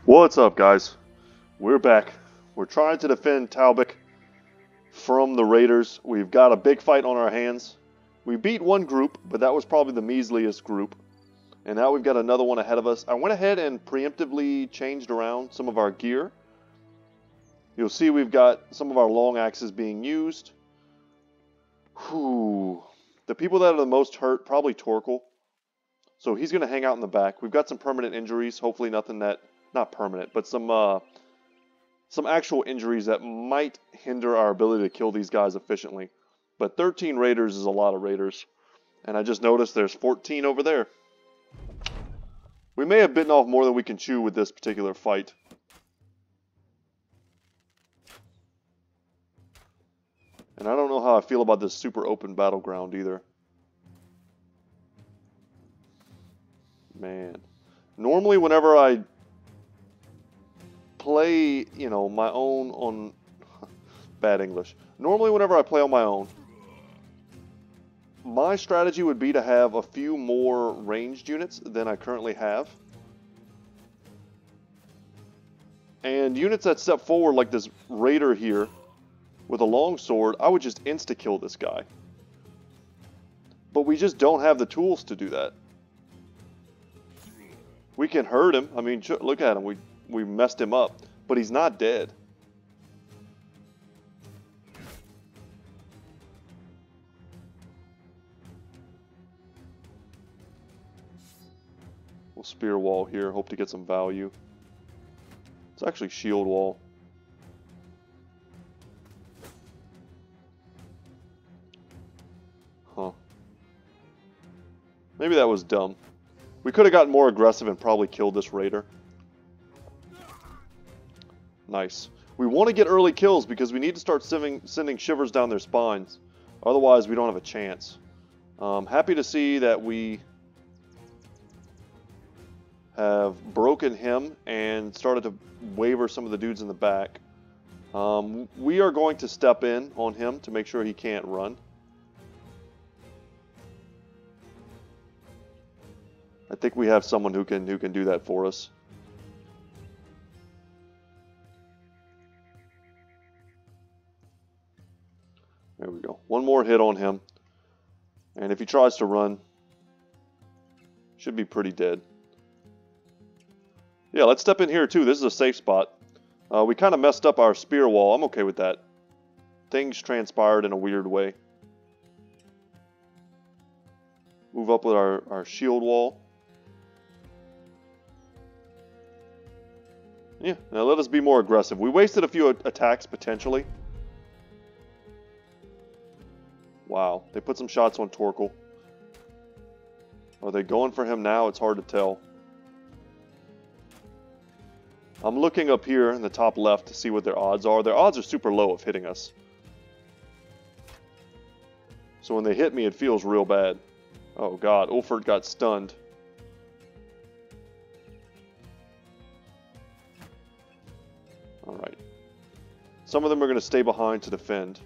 What's up, guys? We're back. We're trying to defend Talbot from the Raiders. We've got a big fight on our hands. We beat one group, but that was probably the measliest group. And now we've got another one ahead of us. I went ahead and preemptively changed around some of our gear. You'll see we've got some of our long axes being used. Whew. The people that are the most hurt, probably Torkel. So he's going to hang out in the back. We've got some permanent injuries. Hopefully nothing that... Not permanent, but some actual injuries that might hinder our ability to kill these guys efficiently. But 13 Raiders is a lot of Raiders. And I just noticed there's 14 over there. We may have bitten off more than we can chew with this particular fight. And I don't know how I feel about this super open battleground either. Man. Normally whenever I play, my own on... Bad English. Normally whenever I play on my own, my strategy would be to have a few more ranged units than I currently have. And units that step forward like this Raider here with a longsword, I would just insta-kill this guy. But we just don't have the tools to do that. We can hurt him. I mean, look at him. We messed him up. But he's not dead. We'll spear wall here. Hope to get some value. It's actually shield wall. Huh. Maybe that was dumb. We could have gotten more aggressive and probably killed this Raider. Nice. We want to get early kills because we need to start sending shivers down their spines. Otherwise, we don't have a chance. Happy to see that we have broken him and started to waver some of the dudes in the back. We are going to step in on him to make sure he can't run. I think we have someone who can do that for us. There we go. One more hit on him. And if he tries to run, should be pretty dead. Yeah, let's step in here too. This is a safe spot. We kind of messed up our spear wall. I'm okay with that. Things transpired in a weird way. Move up with our shield wall. Yeah, now let us be more aggressive. We wasted a few attacks potentially. Wow, they put some shots on Torkel. Are they going for him now? It's hard to tell. I'm looking up here in the top left to see what their odds are. Their odds are super low of hitting us. So when they hit me, it feels real bad. Oh god, Ulfert got stunned. Alright. Some of them are going to stay behind to defend.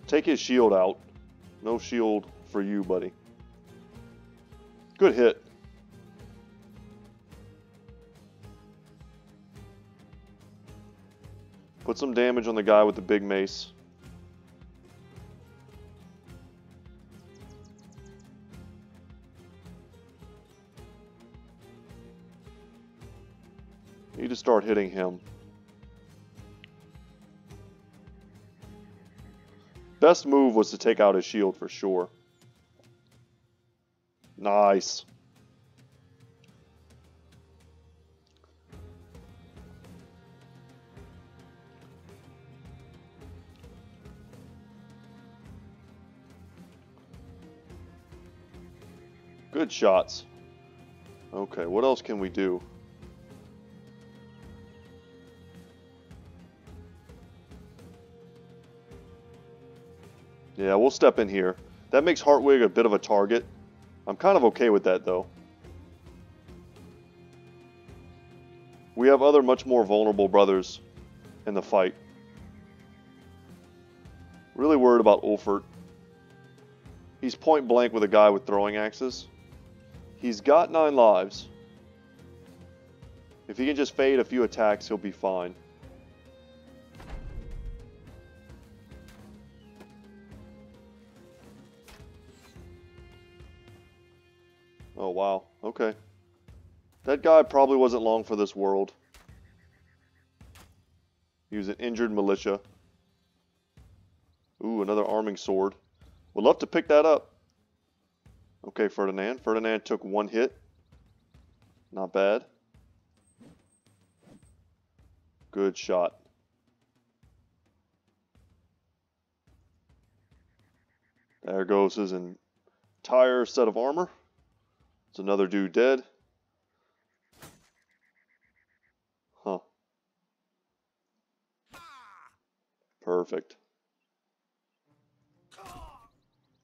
Take his shield out. No shield for you, buddy. Good hit. Put some damage on the guy with the big mace. Need to start hitting him. Best move was to take out his shield for sure. Nice. Good shots. Okay, what else can we do? Yeah, we'll step in here. That makes Hartwig a bit of a target. I'm kind of okay with that, though. We have other much more vulnerable brothers in the fight. Really worried about Ulfert. He's point blank with a guy with throwing axes. He's got 9 lives. If he can just fade a few attacks, he'll be fine. Oh, wow. Okay. That guy probably wasn't long for this world. He was an injured militia. Ooh, another arming sword. Would love to pick that up. Okay, Ferdinand. Ferdinand took 1 hit. Not bad. Good shot. There goes his entire set of armor. It's another dude dead. Huh. Perfect.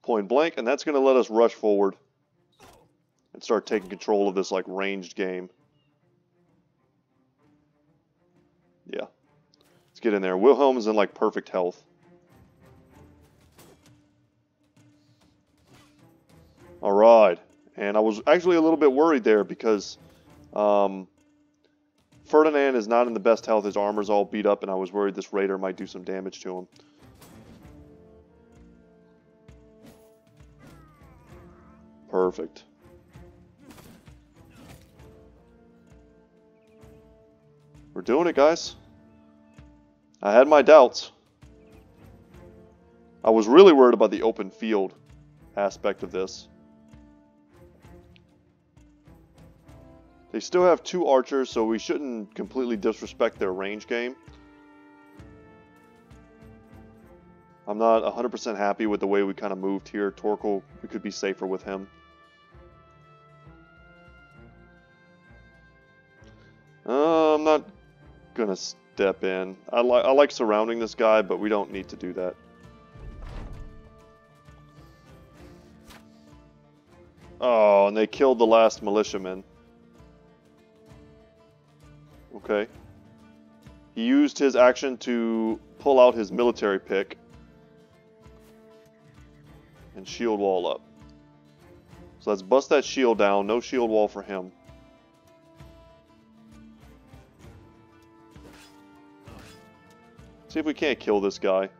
Point blank, and that's going to let us rush forward and start taking control of this like ranged game. Yeah. Let's get in there. Wilhelm's in like perfect health. Alright. And I was actually a little bit worried there because Ferdinand is not in the best health. His armor's all beat up, and I was worried this raider might do some damage to him. Perfect. We're doing it, guys. I had my doubts. I was really worried about the open field aspect of this. They still have 2 archers, so we shouldn't completely disrespect their range game. I'm not 100% happy with the way we kind of moved here. Torkel, we could be safer with him. I'm not gonna step in. I like surrounding this guy, but we don't need to do that. Oh, and they killed the last militiaman. Okay. He used his action to pull out his military pick and shield wall up. So let's bust that shield down. No shield wall for him. See if we can't kill this guy.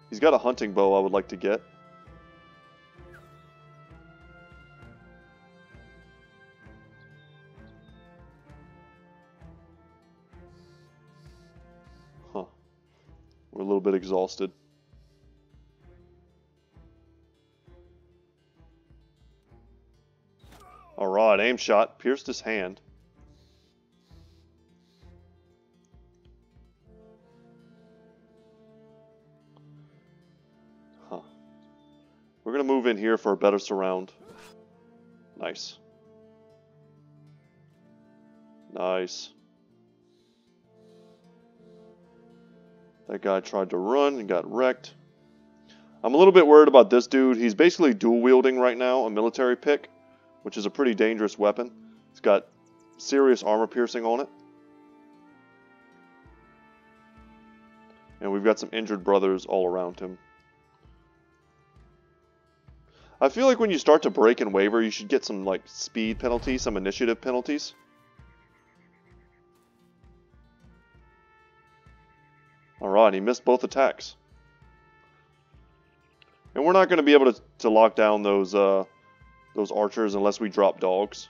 He's got a hunting bow I would like to get. Huh. We're a little bit exhausted. Alright, aim shot. Pierced his hand. Huh. We're going to move in here for a better surround. Nice. Nice. That guy tried to run and got wrecked. I'm a little bit worried about this dude. He's basically dual wielding right now a military pick, which is a pretty dangerous weapon. It's got serious armor piercing on it. And we've got some injured brothers all around him. I feel like when you start to break and waver, you should get some like speed penalties, some initiative penalties. Alright, he missed both attacks. And we're not going to be able to lock down those archers unless we drop dogs.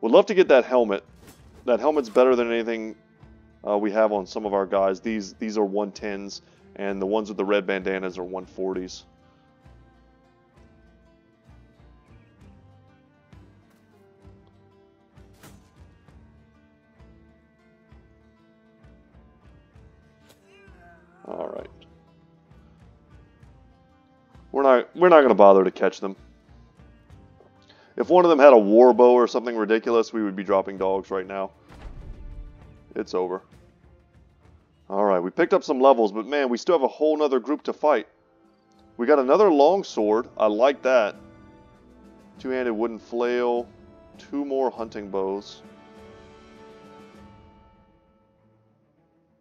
Would love to get that helmet. That helmet's better than anything we have on some of our guys. These are 110s, and the ones with the red bandanas are 140s. All right. We're not going to bother to catch them. If one of them had a war bow or something ridiculous, we would be dropping dogs right now. It's over. Alright, we picked up some levels, but man, we still have a whole nother group to fight. We got another longsword. I like that. 2-handed wooden flail. 2 more hunting bows.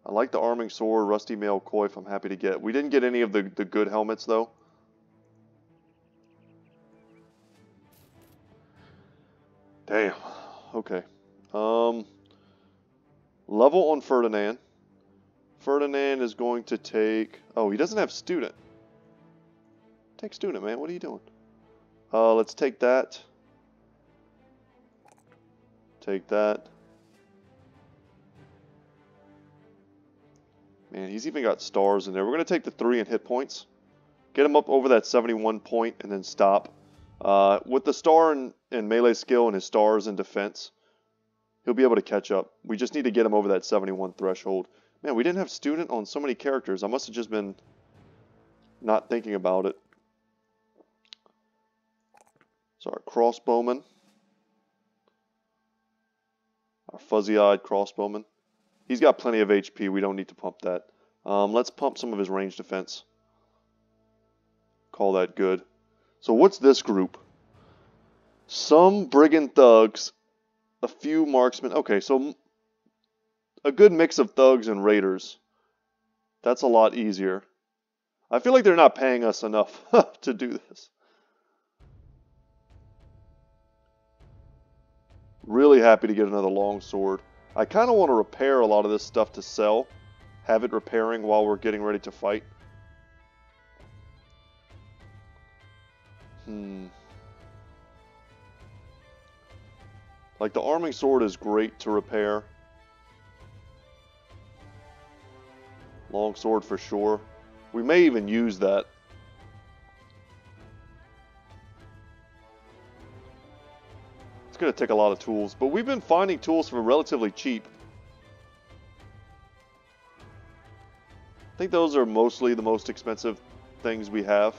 I like the arming sword, rusty mail coif I'm happy to get. We didn't get any of the good helmets though. Damn. Okay. Level on Ferdinand. Ferdinand is going to take... Oh, he doesn't have student. Take student, man. What are you doing? Let's take that. Take that. Man, he's even got stars in there. We're going to take the 3 and hit points. Get him up over that 71 point and then stop. With the star and melee skill and his stars in defense, he'll be able to catch up. We just need to get him over that 71 threshold. Man, we didn't have student on so many characters. I must have just been not thinking about it. So our crossbowman. Our fuzzy-eyed crossbowman. He's got plenty of HP. We don't need to pump that. Let's pump some of his range defense. Call that good. So what's this group? Some brigand thugs. A few marksmen. Okay, so a good mix of thugs and raiders. That's a lot easier. I feel like they're not paying us enough to do this. Really happy to get another longsword. I kind of want to repair a lot of this stuff to sell. Have it repairing while we're getting ready to fight. Like the arming sword is great to repair. Longsword for sure. We may even use that. It's going to take a lot of tools, but we've been finding tools for relatively cheap. I think those are mostly the most expensive things we have.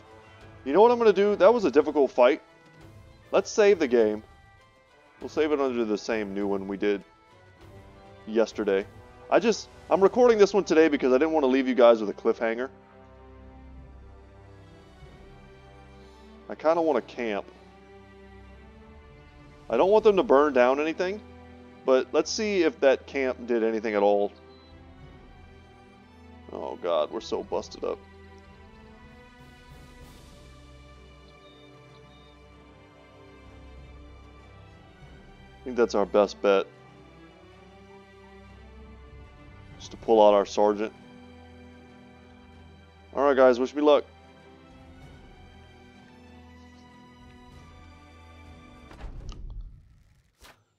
You know what I'm going to do? That was a difficult fight. Let's save the game. We'll save it under the same new one we did yesterday. I'm recording this one today because I didn't want to leave you guys with a cliffhanger. I kind of want to camp. I don't want them to burn down anything, but let's see if that camp did anything at all. Oh god, we're so busted up. I think that's our best bet. Just to pull out our sergeant. Alright guys, wish me luck.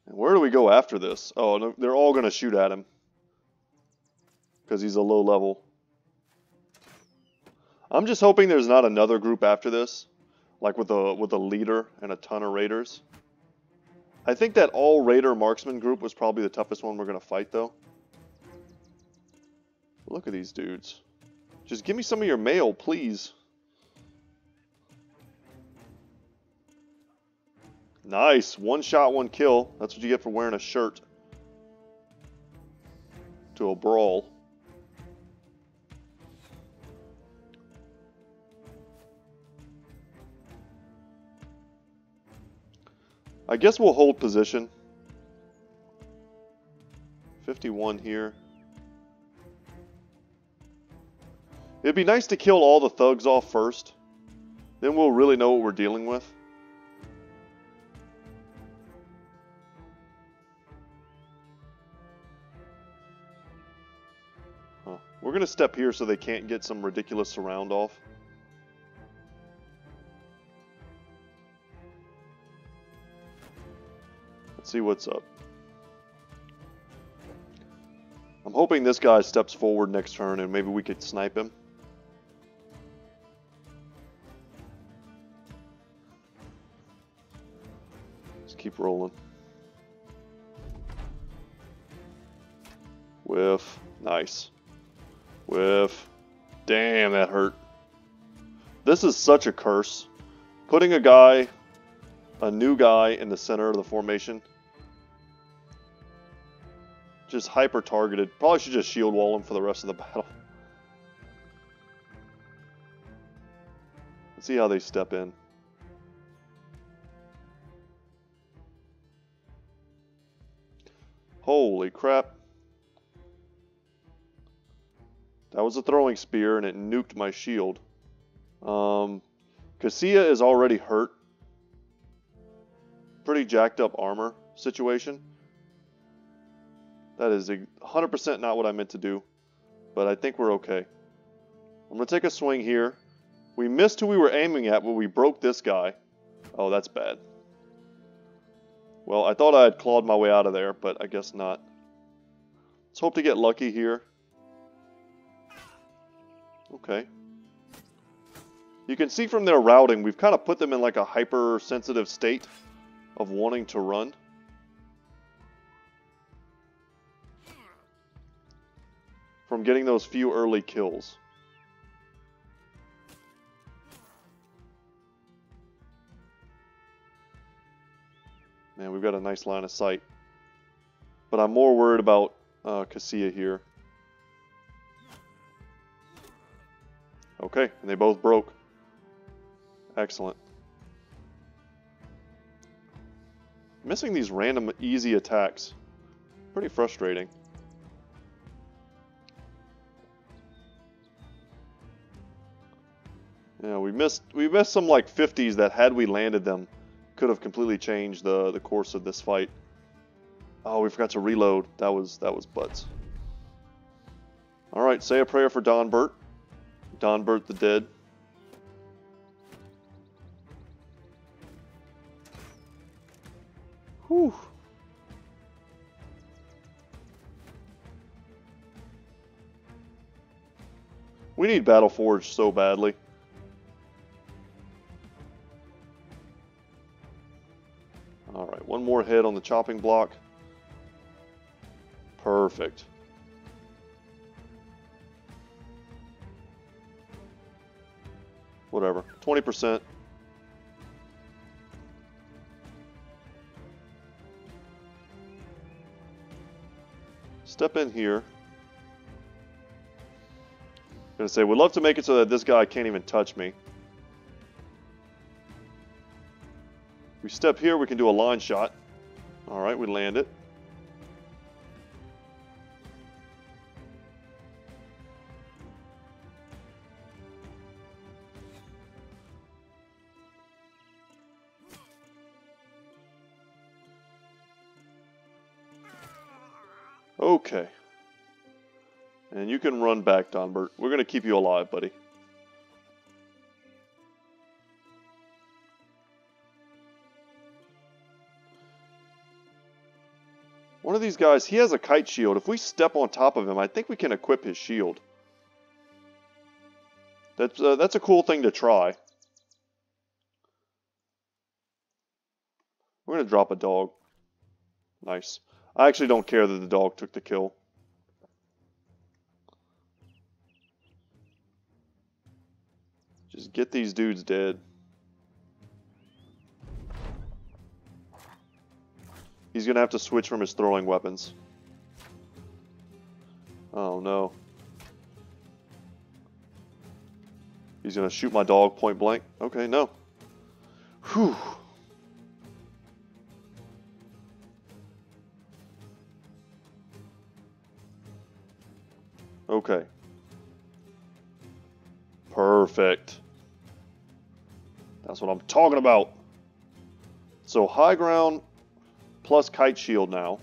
And where do we go after this? Oh, no, they're all going to shoot at him. Because he's a low level. I'm just hoping there's not another group after this. Like with a leader and a ton of raiders. I think that all raider marksman group was probably the toughest one we're going to fight though. Look at these dudes. Just give me some of your mail, please. Nice. One shot, one kill. That's what you get for wearing a shirt. To a brawl. I guess we'll hold position. 51 here. It'd be nice to kill all the thugs off first. Then we'll really know what we're dealing with. Huh. We're going to step here so they can't get some ridiculous surround off. Let's see what's up. I'm hoping this guy steps forward next turn and maybe we could snipe him. Let's keep rolling. Whiff. Nice. Whiff. Damn, that hurt. This is such a curse. Putting a new guy in the center of the formation. Just hyper targeted. Probably should just shield wall him for the rest of the battle. Let's see how they step in. Holy crap. That was a throwing spear and it nuked my shield. Casilla is already hurt. pretty jacked up armor situation. That is 100% not what I meant to do, but I think we're okay. I'm going to take a swing here. We missed who we were aiming at, but we broke this guy. Oh, that's bad. Well, I thought I had clawed my way out of there, but I guess not. Let's hope to get lucky here. Okay. You can see from their routing, we've kind of put them in like a hypersensitive state of wanting to run. From getting those few early kills. Man, we've got a nice line of sight. But I'm more worried about Cassia here. Okay, and they both broke. Excellent. Missing these random easy attacks. Pretty frustrating. Yeah, we missed some like 50s that had we landed them could have completely changed the course of this fight. Oh, we forgot to reload. That was butts. All right, say a prayer for Donbert. Donbert the dead. Whew. We need Battleforge so badly. Alright, one more hit on the chopping block. Perfect. Whatever. 20%. Step in here. I'm gonna say, we'd love to make it so that this guy can't even touch me. We step here, we can do a line shot. Alright, we land it. Okay. And you can run back, Donbert. We're going to keep you alive, buddy. One of these guys, he has a kite shield. If we step on top of him, I think we can equip his shield. That's a cool thing to try. We're going to drop a dog. Nice. I actually don't care that the dog took the kill. Just get these dudes dead. He's going to have to switch from his throwing weapons. Oh no. He's going to shoot my dog point blank. Okay, no. Whew. Okay. Perfect. That's what I'm talking about. So high ground plus kite shield now.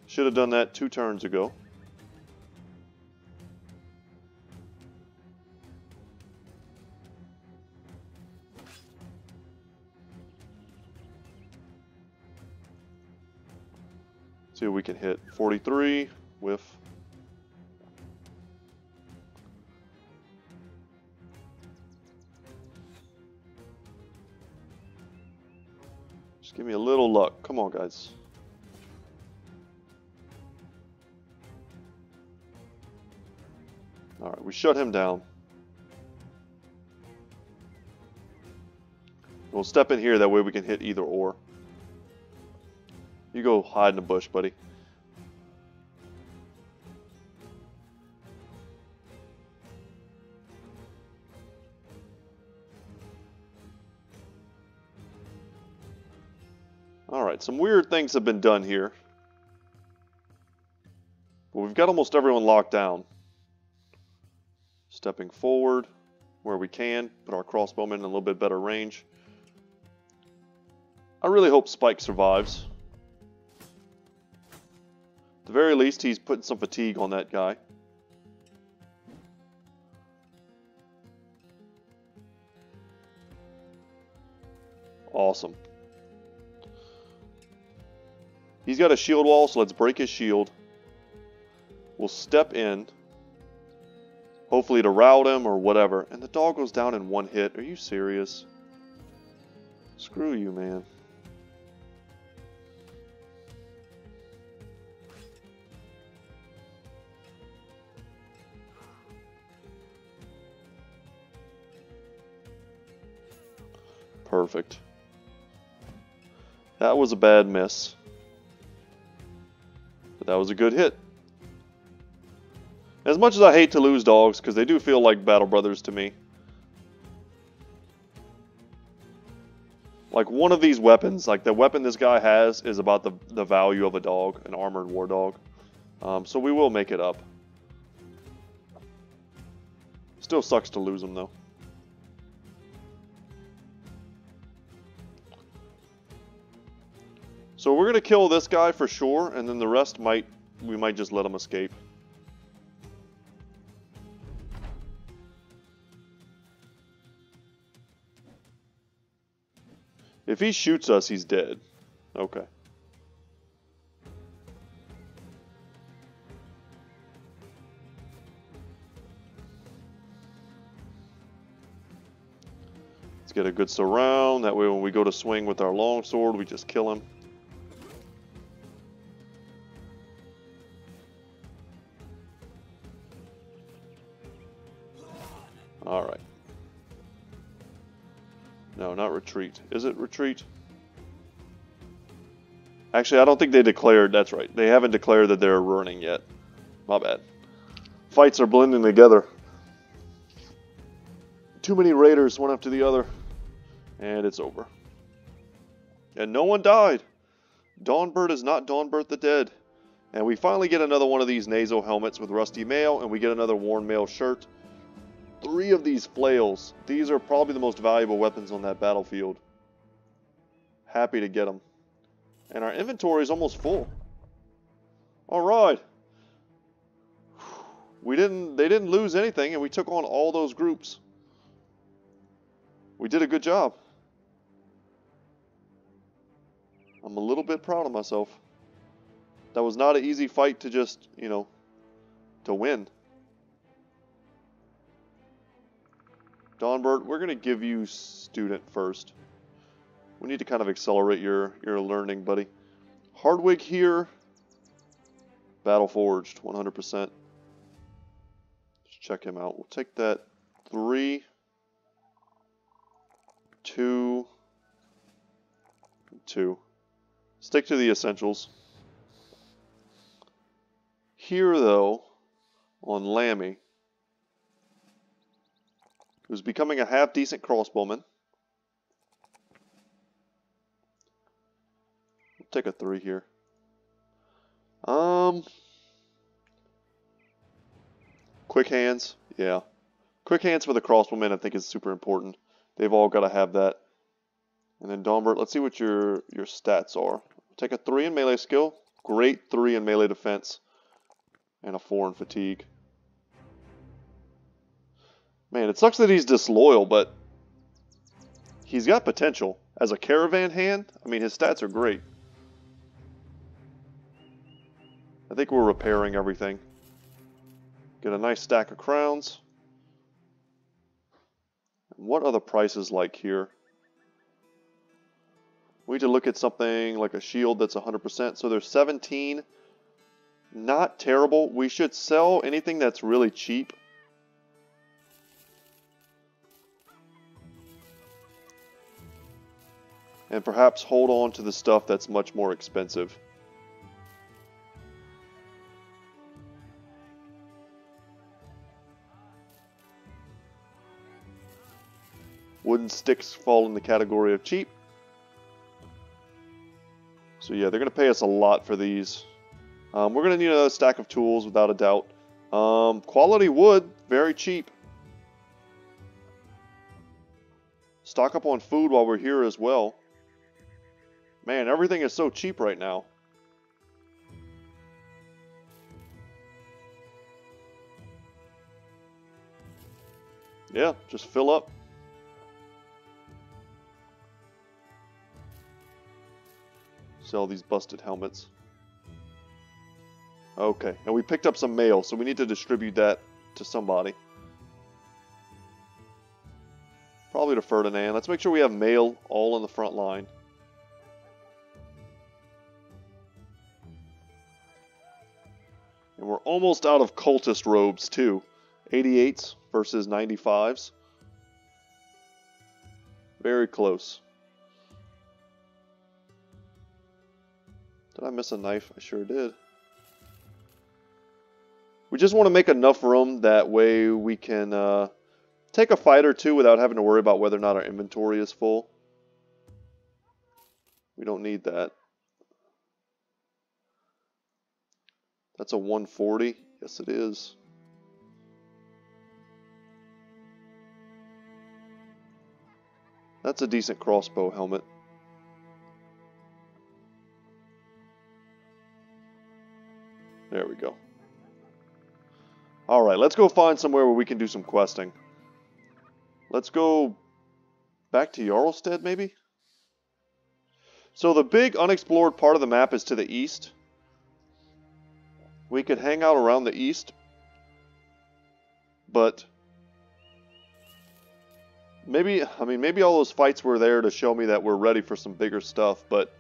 Should have done that 2 turns ago. See if we can hit 43 with just give me a little luck. Come on, guys. All right, we shut him down. We'll step in here, that way we can hit either or. You go hide in the bush, buddy. Alright, some weird things have been done here. But we've got almost everyone locked down. Stepping forward. where we can. Put our crossbowmen in a little bit better range. I really hope Spike survives. At the very least, he's putting some fatigue on that guy. Awesome. He's got a shield wall, so let's break his shield. We'll step in. Hopefully to rout him or whatever. And the dog goes down in one hit. Are you serious? Screw you, man. Perfect. That was a bad miss. But that was a good hit. As much as I hate to lose dogs, because they do feel like battle brothers to me. Like one of these weapons, like the weapon this guy has, is about the value of a dog, an armored war dog. So we will make it up. Still sucks to lose him though. So we're going to kill this guy for sure, and then the rest we might just let him escape. If he shoots us, he's dead. Okay. Let's get a good surround. That way when we go to swing with our longsword, we just kill him. Alright. No, not retreat. Is it retreat? Actually, I don't think they declared. That's right. They haven't declared that they're running yet. My bad. Fights are blending together. Too many raiders, one after the other. And it's over. And no one died. Dawnbird is not Dawnbird the Dead. And we finally get another one of these nasal helmets with rusty mail, and we get another worn mail shirt. 3 of these flails. These are probably the most valuable weapons on that battlefield. Happy to get them. And our inventory is almost full. Alright. They didn't lose anything, and we took on all those groups. We did a good job. I'm a little bit proud of myself. That was not an easy fight to just, to win. Dawnbird, we're going to give you student first. We need to kind of accelerate your learning, buddy. Hardwig here. Battle Forged, 100%. Let's check him out. We'll take that 3, 2, 2. Stick to the essentials. Here, though, on Lammy, who's becoming a half-decent crossbowman. We'll take a 3 here. Quick hands, yeah. Quick hands for the crossbowmen I think is super important. They've all got to have that. And then Dawnbird, let's see what your stats are. Take a 3 in melee skill. Great 3 in melee defense. And a 4 in fatigue. Man, it sucks that he's disloyal, but he's got potential. As a caravan hand, I mean, his stats are great. I think we're repairing everything. Get a nice stack of crowns. What are the prices like here? We need to look at something like a shield that's 100%. So there's 17. Not terrible. We should sell anything that's really cheap. And perhaps hold on to the stuff that's much more expensive. Wooden sticks fall in the category of cheap. So yeah, they're going to pay us a lot for these. We're going to need another stack of tools without a doubt. Quality wood, very cheap. Stock up on food while we're here as well. Man, everything is so cheap right now. Yeah, just fill up. Sell these busted helmets. Okay, and we picked up some mail, so we need to distribute that to somebody. Probably to Ferdinand. Let's make sure we have mail all on the front line. And we're almost out of cultist robes, too. 88s versus 95s. Very close. Did I miss a knife? I sure did. We just want to make enough room, that way we can take a fight or two without having to worry about whether or not our inventory is full. We don't need that. That's a 140. Yes, it is. That's a decent crossbow helmet. There we go. Alright, let's go find somewhere where we can do some questing. Let's go back to Jarlstead, maybe? So the big unexplored part of the map is to the east. We could hang out around the east. But maybe all those fights were there to show me that we're ready for some bigger stuff, but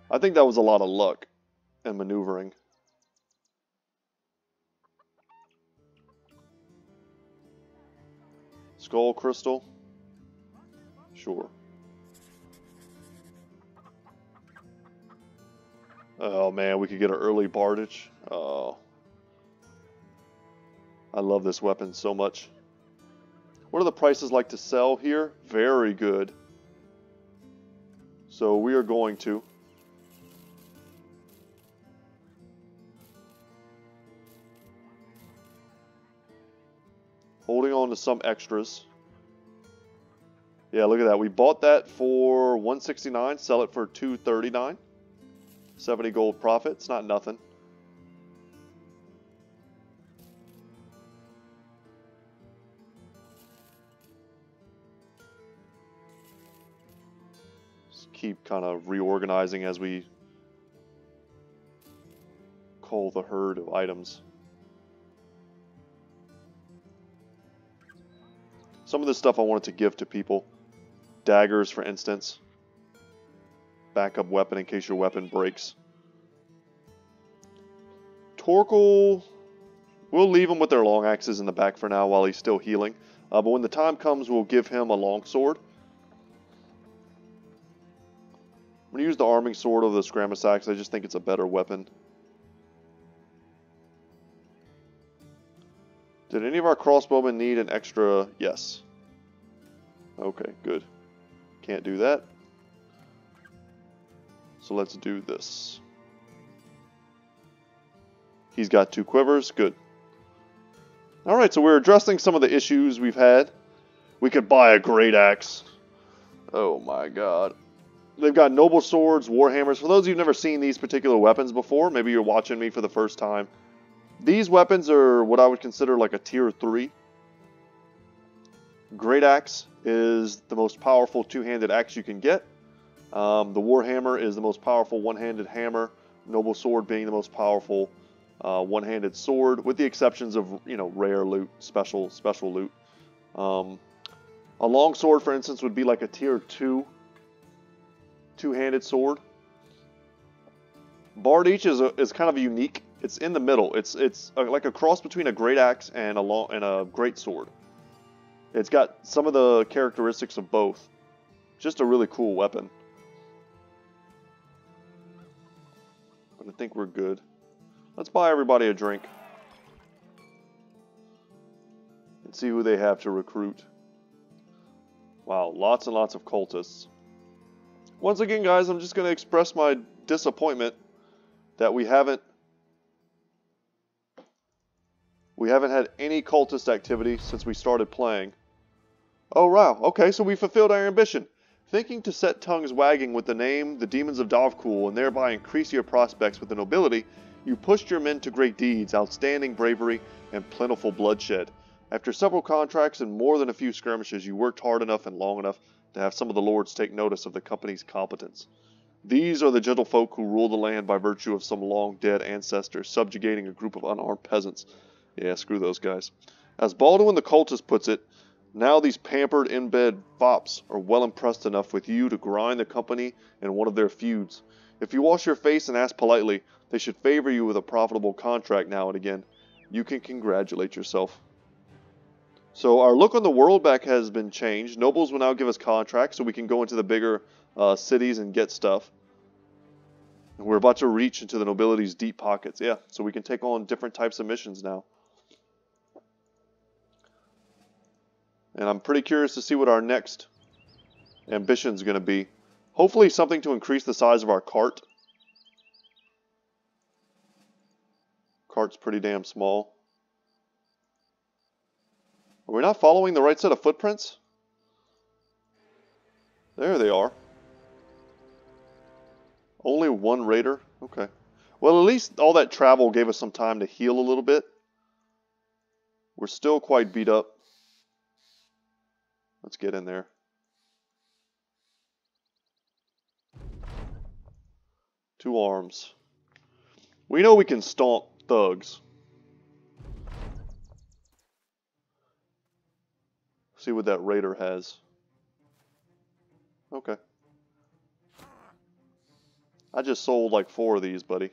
I think that was a lot of luck and maneuvering. Skull crystal? Sure. Oh man, we could get an early Bardage. Oh. I love this weapon so much. What are the prices like to sell here? Very good. So we are going to. Holding on to some extras. Yeah, look at that. We bought that for $169, sell it for $239. 70 gold profit. It's not nothing. Just keep kind of reorganizing as we cull the herd of items. Some of this stuff I wanted to give to people. Daggers, for instance. Backup weapon in case your weapon breaks. Torkel, we'll leave him with their long axes in the back for now while he's still healing. But when the time comes, we'll give him a long sword. I'm going to use the arming sword of the Skrammus axe. I just think it's a better weapon. Did any of our crossbowmen need an extra? Yes. Okay, good. Can't do that. So let's do this. He's got 2 quivers. Good. Alright, so we're addressing some of the issues we've had. We could buy a great axe. Oh my god. They've got noble swords, warhammers. For those of you who've never seen these particular weapons before, maybe you're watching me for the first time. These weapons are what I would consider like a tier 3. Great Axe is the most powerful two-handed axe you can get. The Warhammer is the most powerful one-handed hammer. Noble Sword being the most powerful one-handed sword, with the exceptions of, you know, rare loot, special loot. A long sword, for instance, would be like a tier 2 two-handed sword. Bardage is kind of unique. It's in the middle. It's like a cross between a great axe and a great sword. It's got some of the characteristics of both. Just a really cool weapon. But I think we're good. Let's buy everybody a drink. And see who they have to recruit. Wow, lots and lots of cultists. Once again, guys, I'm just going to express my disappointment that we haven't had any cultist activity since we started playing. Oh wow, okay, so we fulfilled our ambition. Thinking to set tongues wagging with the name, the demons of Dovkul, and thereby increase your prospects with the nobility, you pushed your men to great deeds, outstanding bravery, and plentiful bloodshed. After several contracts and more than a few skirmishes, you worked hard enough and long enough to have some of the lords take notice of the company's competence. These are the gentlefolk who rule the land by virtue of some long-dead ancestors, subjugating a group of unarmed peasants. Yeah, screw those guys. As Baldwin the cultist puts it, now these pampered in-bed fops are well impressed enough with you to grind the company in one of their feuds. If you wash your face and ask politely, they should favor you with a profitable contract now and again. You can congratulate yourself. So our look on the world back has been changed. Nobles will now give us contracts so we can go into the bigger cities and get stuff. And we're about to reach into the nobility's deep pockets. Yeah, so we can take on different types of missions now. And I'm pretty curious to see what our next ambition is going to be. Hopefully something to increase the size of our cart. Cart's pretty damn small. Are we not following the right set of footprints? There they are. Only one raider? Okay. Well, at least all that travel gave us some time to heal a little bit. We're still quite beat up. Let's get in there. Two arms. We know we can stomp thugs. See what that raider has. Okay. I just sold like 4 of these, buddy.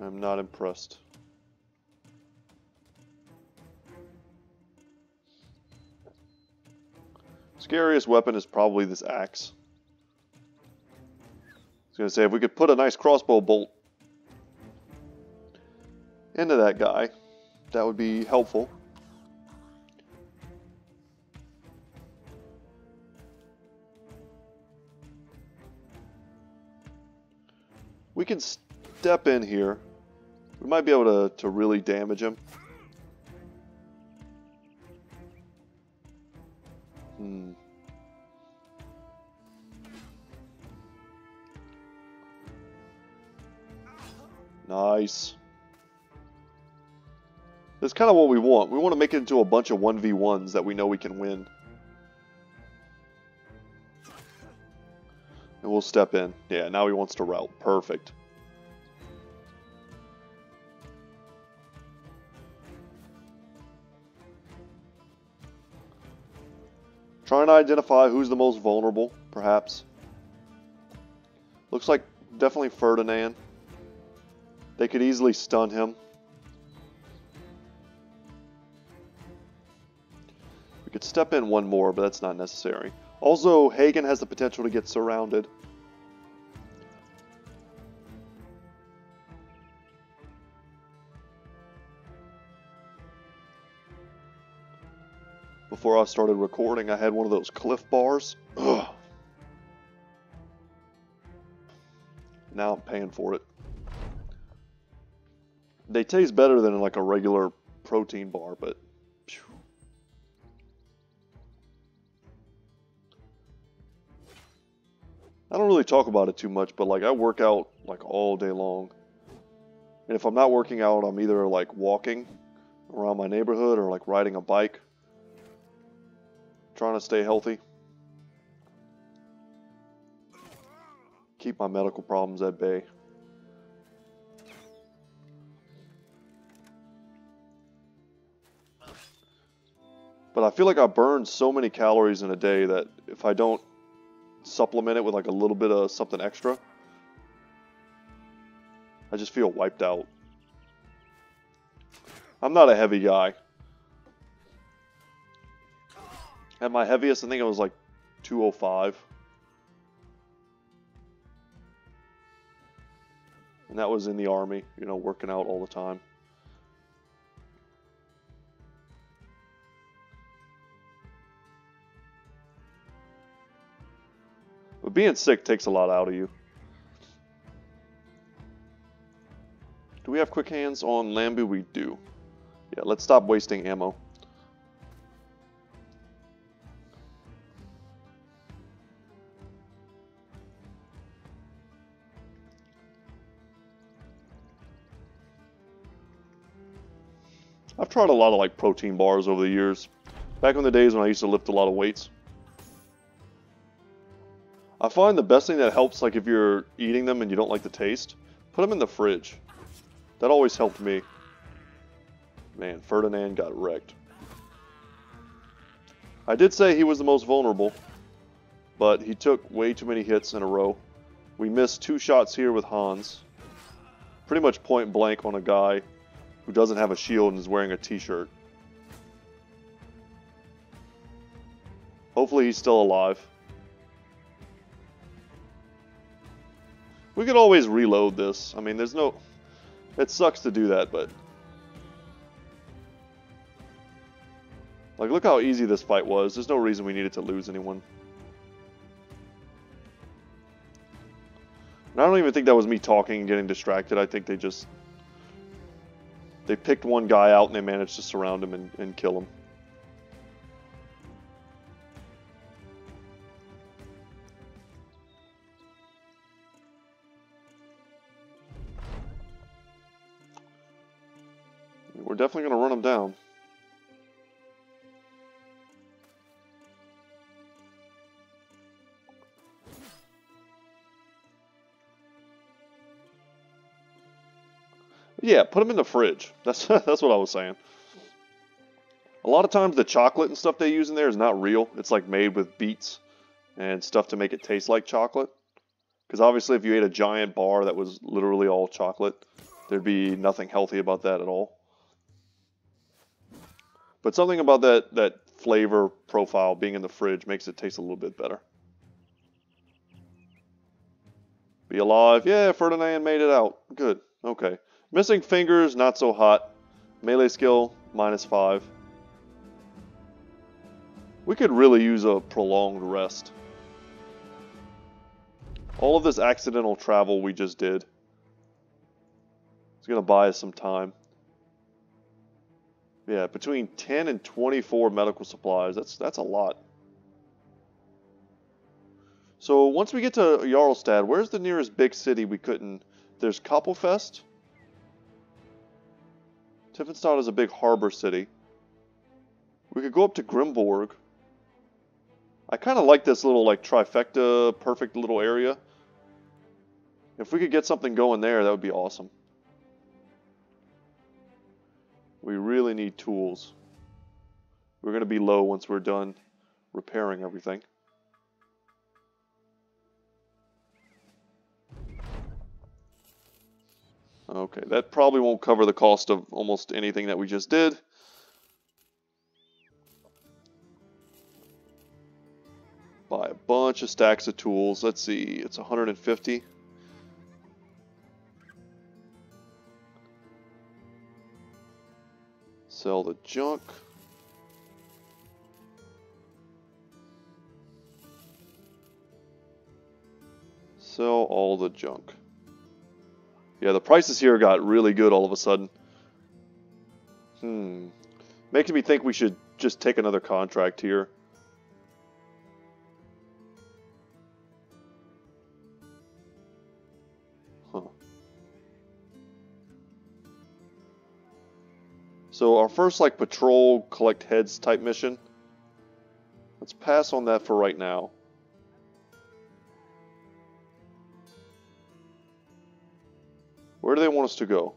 I'm not impressed. Scariest weapon is probably this axe. I was going to say, if we could put a nice crossbow bolt into that guy, that would be helpful. We can step in here. We might be able to really damage him. Nice. That's kind of what we want. We want to make it into a bunch of 1v1s that we know we can win. And we'll step in. Yeah, now he wants to rout. Perfect. Trying to identify who's the most vulnerable, perhaps. Looks like definitely Ferdinand. They could easily stun him. We could step in one more, but that's not necessary. Also, Hagen has the potential to get surrounded. Before I started recording, I had one of those Cliff Bars. Ugh. Now I'm paying for it. They taste better than like a regular protein bar, but phew. I don't really talk about it too much, but like I work out like all day long. And if I'm not working out, I'm either like walking around my neighborhood or like riding a bike. Trying to stay healthy. Keep my medical problems at bay. But I feel like I burn so many calories in a day that if I don't supplement it with like a little bit of something extra, I just feel wiped out. I'm not a heavy guy. At my heaviest, I think it was like 205. And that was in the army, you know, working out all the time. But being sick takes a lot out of you. Do we have quick hands on Lambu? We do. Yeah, let's stop wasting ammo. I've tried a lot of like protein bars over the years. Back in the days when I used to lift a lot of weights. I find the best thing that helps, like if you're eating them and you don't like the taste, put them in the fridge. That always helped me. Man, Ferdinand got wrecked. I did say he was the most vulnerable, but he took way too many hits in a row. We missed 2 shots here with Hans. Pretty much point blank on a guy who doesn't have a shield and is wearing a t-shirt. Hopefully he's still alive. We could always reload this. I mean, there's no... It sucks to do that, but... Like, look how easy this fight was. There's no reason we needed to lose anyone. And I don't even think that was me talking and getting distracted. I think they just... They picked one guy out and they managed to surround him and kill him. We're definitely going to run him down. Yeah, put them in the fridge. That's what I was saying. A lot of times the chocolate and stuff they use in there is not real. It's like made with beets and stuff to make it taste like chocolate. Because obviously if you ate a giant bar that was literally all chocolate, there'd be nothing healthy about that at all. But something about that flavor profile being in the fridge makes it taste a little bit better. Be alive. Yeah, Ferdinand made it out. Good. Okay. Missing fingers, not so hot. Melee skill, -5. We could really use a prolonged rest. All of this accidental travel we just did. It's going to buy us some time. Yeah, between 10 and 24 medical supplies. That's a lot. So once we get to Jarlstad, where's the nearest big city we couldn't... There's Koppelfest. Tiefenstadt is a big harbor city. We could go up to Grimborg. I kind of like this little like trifecta, perfect little area. If we could get something going there, that would be awesome. We really need tools. We're going to be low once we're done repairing everything. Okay, that probably won't cover the cost of almost anything that we just did. Buy a bunch of stacks of tools. Let's see, it's 150. Sell the junk. Sell all the junk. Yeah, the prices here got really good all of a sudden. Making me think we should just take another contract here. Huh. So our first like patrol, collect heads type mission. Let's pass on that for right now. Where do they want us to go?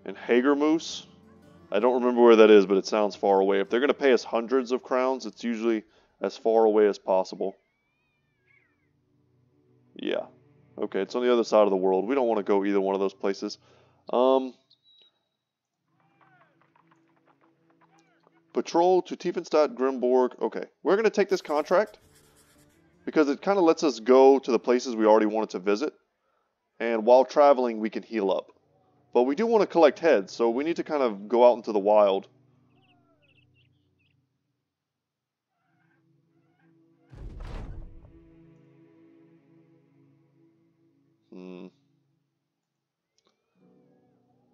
In Hagermoos? I don't remember where that is, but it sounds far away. If they're going to pay us hundreds of crowns, it's usually as far away as possible. Yeah. Okay, it's on the other side of the world. We don't want to go either one of those places. Patrol to Tiefenstadt, Grimborg. Okay, we're going to take this contract because it kind of lets us go to the places we already wanted to visit. And while traveling, we can heal up. But we do want to collect heads, so we need to kind of go out into the wild.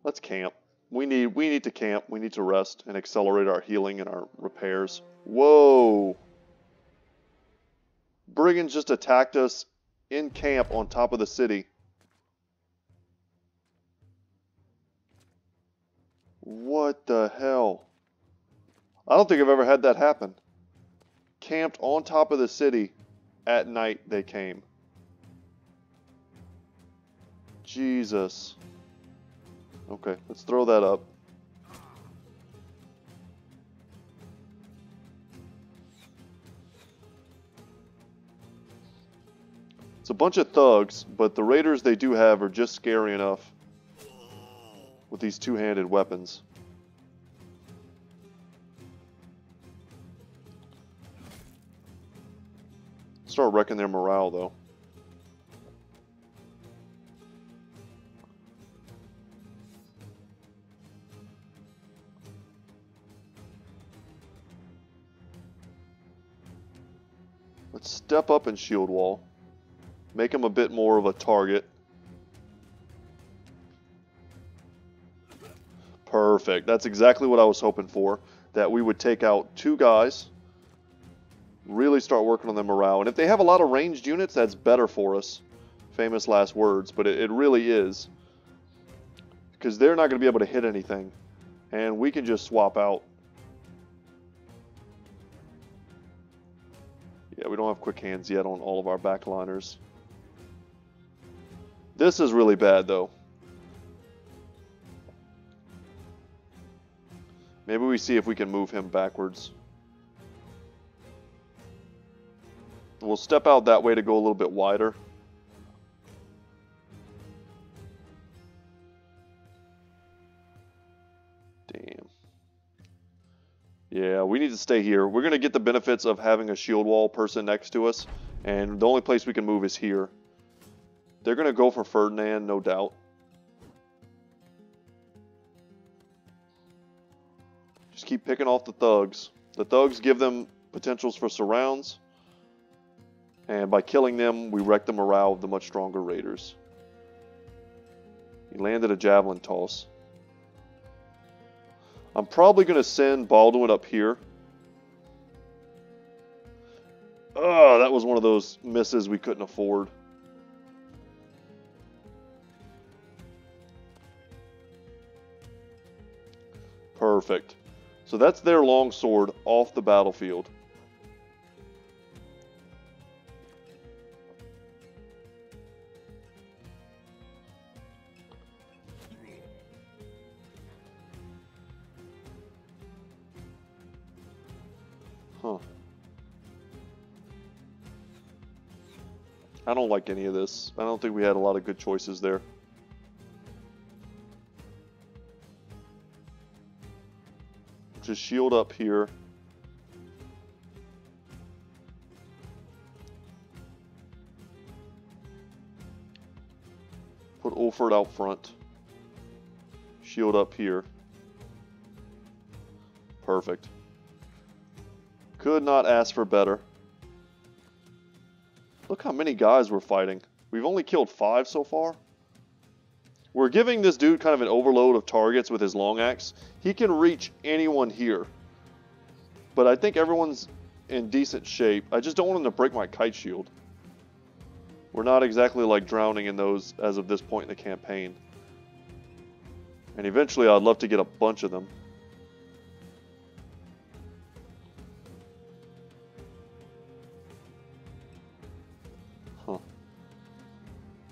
Let's camp. We need to camp. We need to rest and accelerate our healing and our repairs. Whoa! Brigands just attacked us in camp on top of the city. What the hell? I don't think I've ever had that happen. Camped on top of the city at night they came. Jesus. Okay, let's throw that up. It's a bunch of thugs, but the raiders they do have are just scary enough with these two-handed weapons. Start wrecking their morale, though. Let's step up and shield wall. Make him a bit more of a target. Perfect. That's exactly what I was hoping for. That we would take out two guys. Really start working on their morale. And if they have a lot of ranged units, that's better for us. Famous last words. But it really is. Because they're not going to be able to hit anything. And we can just swap out. Yeah, we don't have quick hands yet on all of our backliners. This is really bad, though. Maybe we see if we can move him backwards. We'll step out that way to go a little bit wider. Damn. Yeah, we need to stay here. We're going to get the benefits of having a shield wall person next to us. And the only place we can move is here. They're going to go for Ferdinand, no doubt. Just keep picking off the thugs. The thugs give them potentials for surrounds. And by killing them, we wreck the morale of the much stronger raiders. He landed a javelin toss. I'm probably going to send Baldwin up here. Oh, that was one of those misses we couldn't afford. Perfect. So that's their longsword off the battlefield. Huh. I don't like any of this. I don't think we had a lot of good choices there. Just shield up here. Put Ulford out front. Shield up here. Perfect. Could not ask for better. Look how many guys we're fighting. We've only killed 5 so far. We're giving this dude kind of an overload of targets with his long axe. He can reach anyone here. But I think everyone's in decent shape. I just don't want him to break my kite shield. We're not exactly like drowning in those as of this point in the campaign. And eventually I'd love to get a bunch of them. Huh.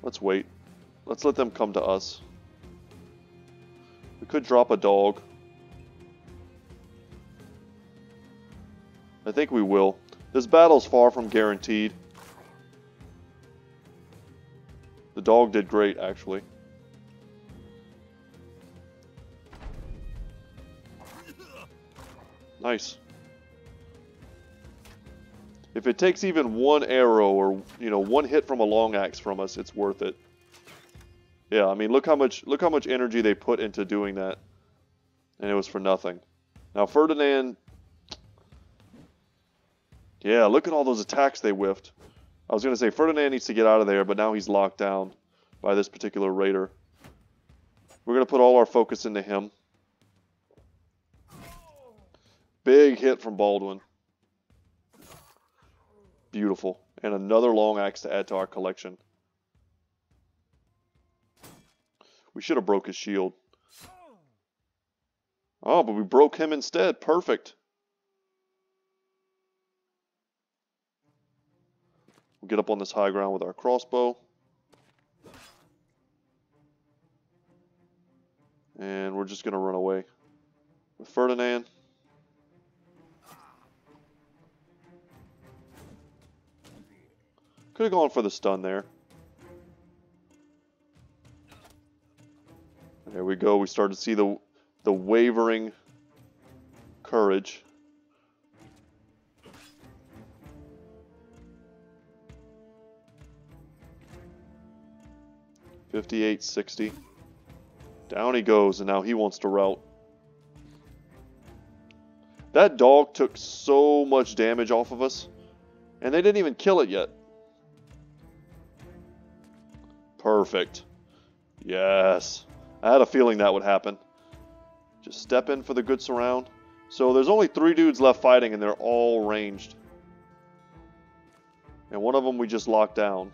Let's wait. Let's let them come to us. We could drop a dog. I think we will. This battle's far from guaranteed. The dog did great, actually. Nice. If it takes even one arrow or, one hit from a long axe from us, it's worth it. Yeah, I mean, look how much energy they put into doing that. And it was for nothing. Now, Ferdinand... Yeah, look at all those attacks they whiffed. I was going to say, Ferdinand needs to get out of there, but now he's locked down by this particular raider. We're going to put all our focus into him. Big hit from Baldwin. Beautiful. And another long axe to add to our collection. We should have broke his shield. Oh, but we broke him instead. Perfect. We'll get up on this high ground with our crossbow. And we're just going to run away with Ferdinand. Could have gone for the stun there. There we go. We start to see the wavering courage. $58.60. Down he goes, and now he wants to rout. That dog took so much damage off of us, and they didn't even kill it yet. Perfect. Yes. I had a feeling that would happen. Just step in for the good surround. So there's only 3 dudes left fighting, and they're all ranged. And one of them we just locked down.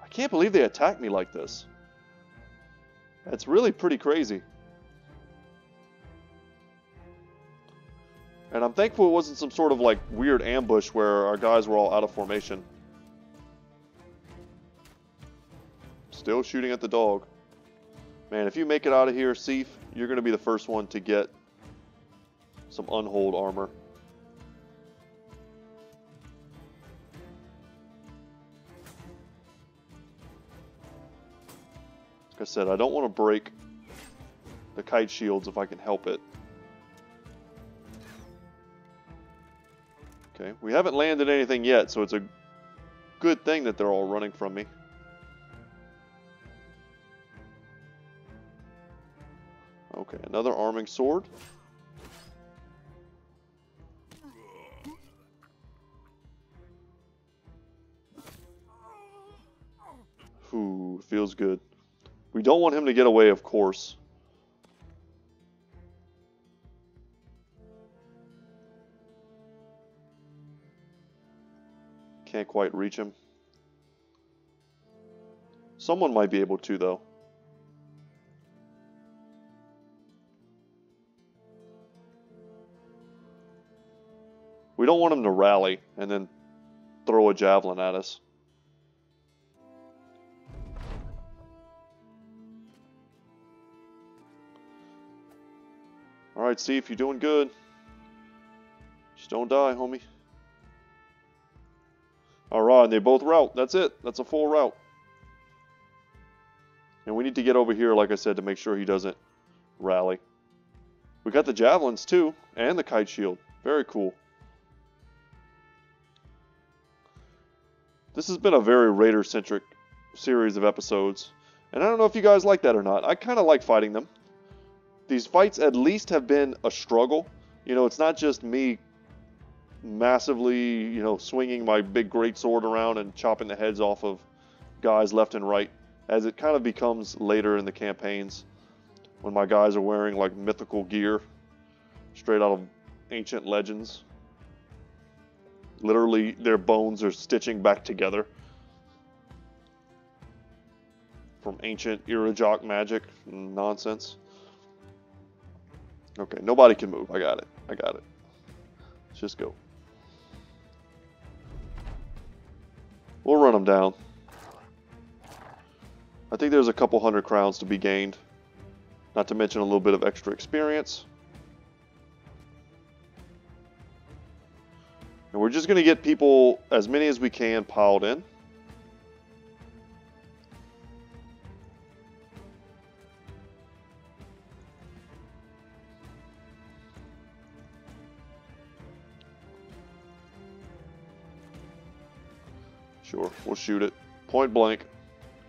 I can't believe they attacked me like this. That's really pretty crazy. And I'm thankful it wasn't some sort of like weird ambush where our guys were all out of formation. Still shooting at the dog. Man, if you make it out of here, Seif, you're going to be the first one to get some unhold armor. Like I said, I don't want to break the kite shields if I can help it. Okay, we haven't landed anything yet, so it's a good thing that they're all running from me. Okay, another arming sword. Ooh, feels good. We don't want him to get away, of course. Can't quite reach him. Someone might be able to, though. We don't want him to rally and then throw a javelin at us. Alright, Seif, you're doing good. Just don't die, homie. Alright, and they both rout. That's it. That's a full rout. And we need to get over here, like I said, to make sure he doesn't rally. We got the javelins, too, and the kite shield. Very cool. This has been a very Raider-centric series of episodes. And I don't know if you guys like that or not. I kind of like fighting them. These fights at least have been a struggle. You know, it's not just me massively, you know, swinging my big greatsword around and chopping the heads off of guys left and right, as it kind of becomes later in the campaigns when my guys are wearing like mythical gear straight out of ancient legends. Literally, their bones are stitching back together from ancient Irajok magic nonsense. Okay, nobody can move. I got it. I got it. Let's just go. We'll run them down. I think there's a couple hundred crowns to be gained. Not to mention a little bit of extra experience. And we're just going to get people, as many as we can, piled in. Sure, we'll shoot it. Point blank.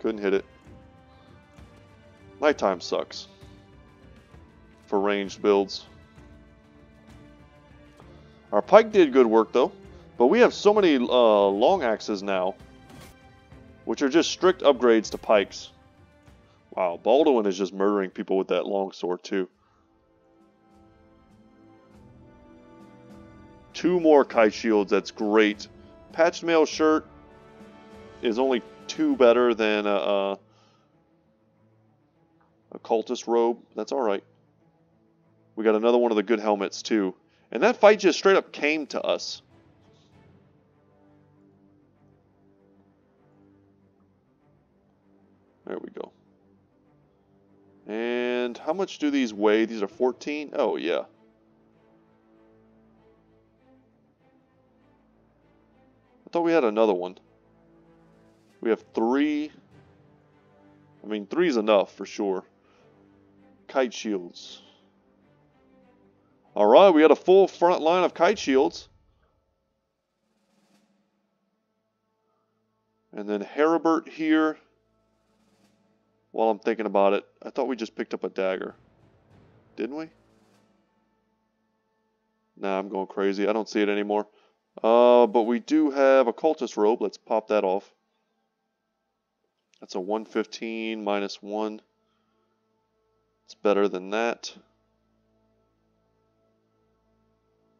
Couldn't hit it. Nighttime sucks for ranged builds. Our pike did good work though, but we have so many long axes now, which are just strict upgrades to pikes. Wow, Baldwin is just murdering people with that long sword too. 2 more kite shields. That's great. Patched mail shirt is only 2 better than a cultist robe. That's all right. We got another one of the good helmets too. And that fight just straight up came to us. There we go. And how much do these weigh? These are 14? Oh, yeah. I thought we had another one. We have 3. I mean, 3 is enough for sure. Kite shields. Alright, we got a full front line of kite shields. And then Heribert here. While I'm thinking about it, I thought we just picked up a dagger. Didn't we? Nah, I'm going crazy. I don't see it anymore. But we do have a cultist robe. Let's pop that off. That's a 115 minus 1. It's better than that.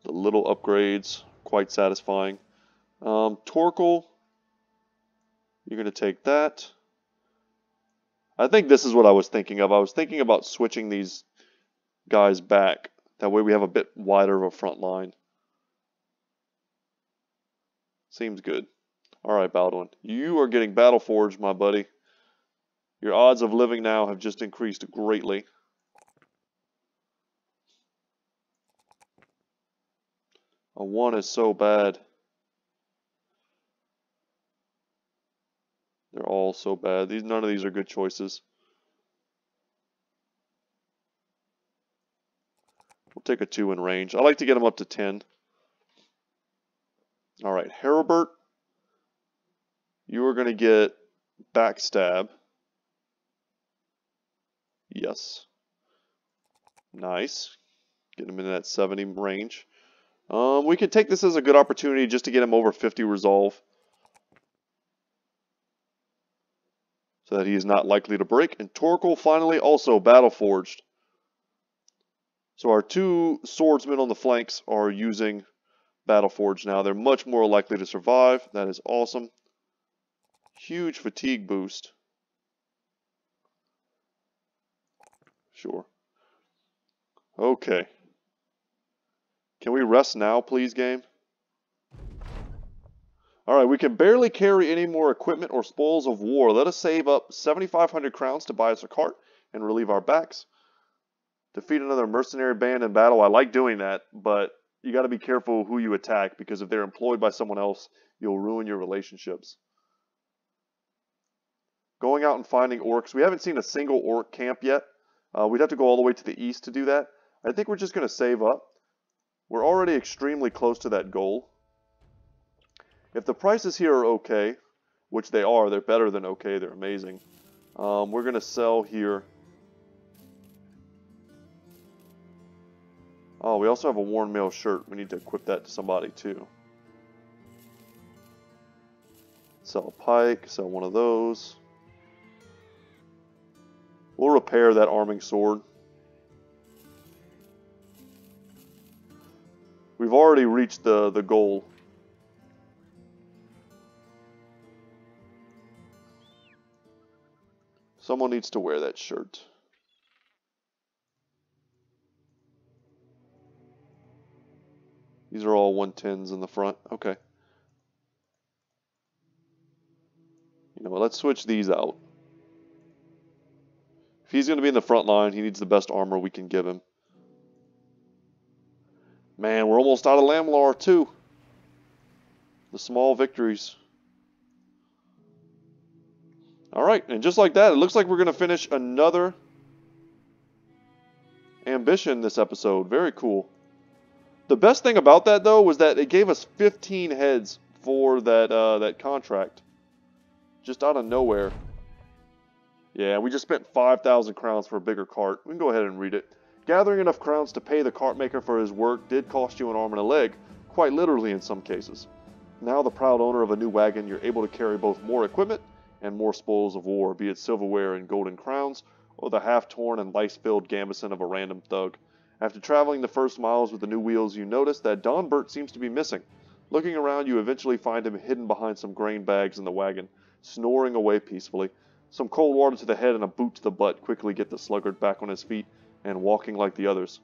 The little upgrades, quite satisfying. Torkel, you're going to take that. I think this is what I was thinking of. I was thinking about switching these guys back. That way we have a bit wider of a front line. Seems good. Alright, Baldwin. You are getting Battle Forged, my buddy. Your odds of living now have just increased greatly. A 1 is so bad. They're all so bad. None of these are good choices. We'll take a 2 in range. I like to get them up to 10. Alright, Heribert. You are going to get Backstab. Yes. Nice. Get him in that 70 range. We could take this as a good opportunity just to get him over 50 resolve. So that he is not likely to break. And Torkel finally also Battle Forged. So our 2 swordsmen on the flanks are using Battle Forged now. They're much more likely to survive. That is awesome. Huge fatigue boost. Sure. Okay. Can we rest now, please, game? Alright, we can barely carry any more equipment or spoils of war. Let us save up 7,500 crowns to buy us a cart and relieve our backs. Defeat another mercenary band in battle. I like doing that, but you got to be careful who you attack, because if they're employed by someone else, you'll ruin your relationships. Going out and finding orcs. We haven't seen a single orc camp yet. We'd have to go all the way to the east to do that. I think we're just going to save up. We're already extremely close to that goal. If the prices here are okay, which they are, they're better than okay, they're amazing. We're going to sell here. Oh, we also have a worn mail shirt. We need to equip that to somebody too. Sell a pike, sell one of those. We'll repair that arming sword. We've already reached the goal. Someone needs to wear that shirt. These are all 110s in the front. Okay. You know what, let's switch these out. If he's going to be in the front line, he needs the best armor we can give him. Man, we're almost out of Lamlar too. The small victories. Alright, and just like that, it looks like we're going to finish another ambition this episode. Very cool. The best thing about that, though, was that it gave us 15 heads for that contract. Just out of nowhere. Yeah, we just spent 5,000 crowns for a bigger cart. We can go ahead and read it. Gathering enough crowns to pay the cart maker for his work did cost you an arm and a leg, quite literally in some cases. Now the proud owner of a new wagon, you're able to carry both more equipment and more spoils of war, be it silverware and golden crowns, or the half-torn and lice-filled gambeson of a random thug. After traveling the first miles with the new wheels, you notice that Donbert seems to be missing. Looking around, you eventually find him hidden behind some grain bags in the wagon, snoring away peacefully. Some cold water to the head and a boot to the butt quickly get the sluggard back on his feet and walking like the others.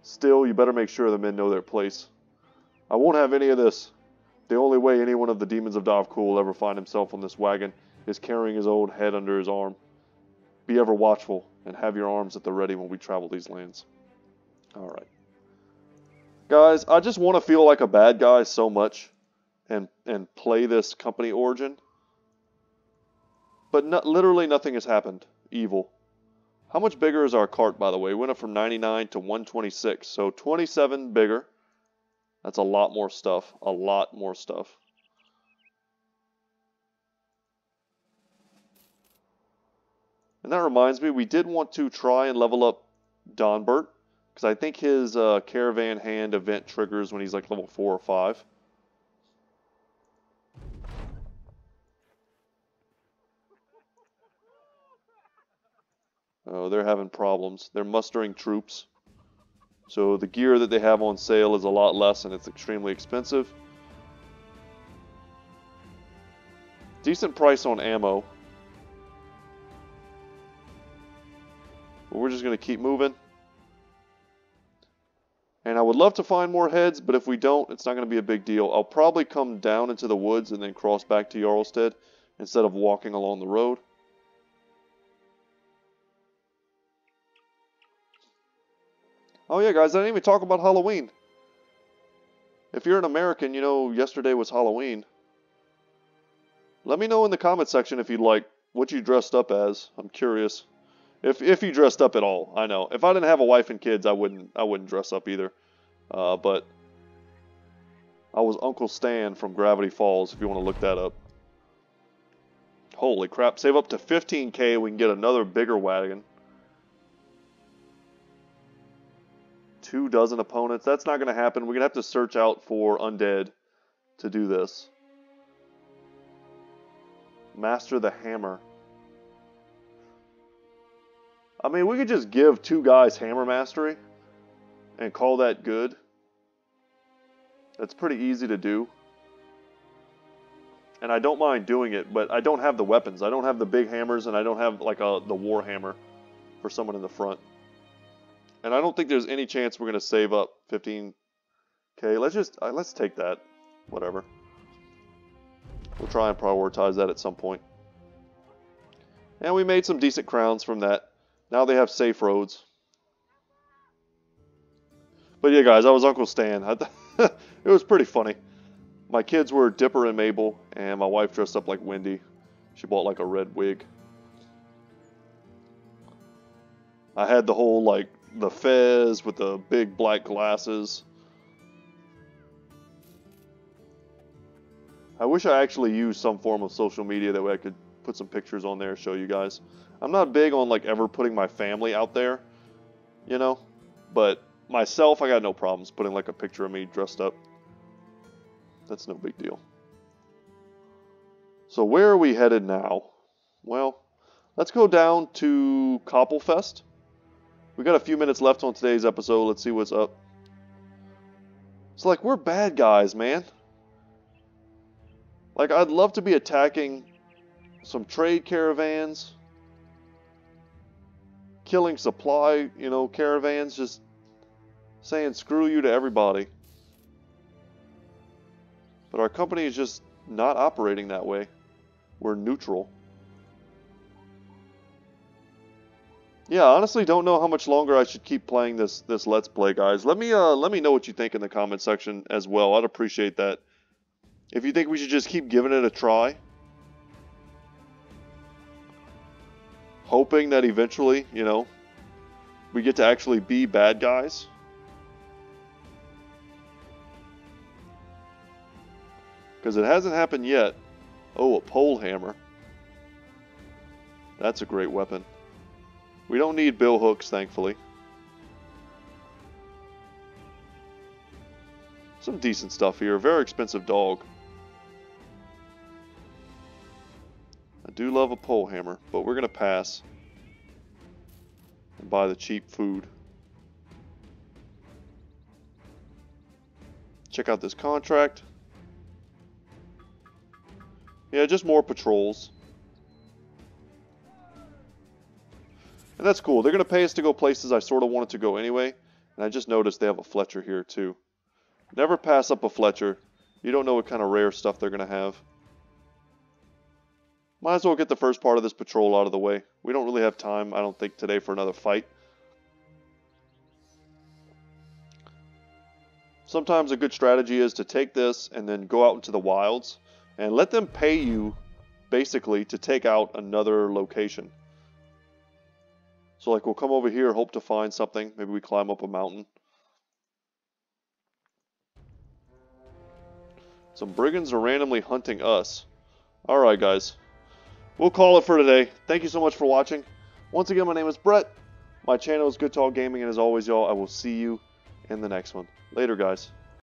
Still, you better make sure the men know their place. I won't have any of this. The only way any one of the demons of Dovkul will ever find himself on this wagon is carrying his old head under his arm. Be ever watchful and have your arms at the ready when we travel these lands. Alright. Guys, I just want to feel like a bad guy so much and play this company origin. But literally nothing has happened. Evil. How much bigger is our cart, by the way? We went up from 99 to 126. So 27 bigger. That's a lot more stuff. A lot more stuff. And that reminds me, we did want to try and level up Donbert. Because I think his Caravan Hand event triggers when he's like level 4 or 5. Oh, they're having problems. They're mustering troops. So the gear that they have on sale is a lot less and it's extremely expensive. Decent price on ammo. But we're just going to keep moving. And I would love to find more heads, but if we don't, it's not going to be a big deal. I'll probably come down into the woods and then cross back to Jarlstead instead of walking along the road. Oh yeah, guys, I didn't even talk about Halloween. If you're an American, you know yesterday was Halloween. Let me know in the comment section if you'd like what you dressed up as. I'm curious. If you dressed up at all, I know. If I didn't have a wife and kids, I wouldn't dress up either. But I was Uncle Stan from Gravity Falls, if you want to look that up. Holy crap, save up to 15k, we can get another bigger wagon. 24 opponents, that's not going to happen. We're going to have to search out for undead to do this. Master the hammer. I mean, we could just give 2 guys hammer mastery and call that good. That's pretty easy to do. And I don't mind doing it, but I don't have the weapons. I don't have the big hammers, and I don't have like the war hammer for someone in the front. And I don't think there's any chance we're going to save up 15k. Let's take that. Whatever. We'll try and prioritize that at some point. And we made some decent crowns from that. Now they have safe roads. But yeah, guys, I was Uncle Stan. It was pretty funny. My kids were Dipper and Mabel, and my wife dressed up like Wendy. She bought like a red wig. I had the whole like the fez with the big black glasses. I wish I actually used some form of social media that way I could put some pictures on there and show you guys. I'm not big on like ever putting my family out there, you know, but myself, I got no problems putting like a picture of me dressed up. That's no big deal. So where are we headed now? Well, let's go down to Koppelfest. We got a few minutes left on today's episode. Let's see what's up. It's like, we're bad guys, man. Like, I'd love to be attacking some trade caravans. Killing supply, you know, caravans. Just saying screw you to everybody. But our company is just not operating that way. We're neutral. Yeah, I honestly don't know how much longer I should keep playing this Let's Play, guys. Let me know what you think in the comment section as well. I'd appreciate that. If you think we should just keep giving it a try. Hoping that eventually, you know, we get to actually be bad guys. Because it hasn't happened yet. Oh, a pole hammer. That's a great weapon. We don't need bill hooks, thankfully. Some decent stuff here. Very expensive dog. I do love a pole hammer, but we're going to pass and buy the cheap food. Check out this contract. Yeah, just more patrols. And that's cool. They're going to pay us to go places I sort of wanted to go anyway. And I just noticed they have a Fletcher here too. Never pass up a Fletcher. You don't know what kind of rare stuff they're going to have. Might as well get the first part of this patrol out of the way. We don't really have time, I don't think, today for another fight. Sometimes a good strategy is to take this and then go out into the wilds and let them pay you, basically, to take out another location. So like we'll come over here, hope to find something. Maybe we climb up a mountain. Some brigands are randomly hunting us. Alright guys, we'll call it for today. Thank you so much for watching. Once again, my name is Brett. My channel is Good Talk Gaming, and as always, y'all, I will see you in the next one. Later, guys.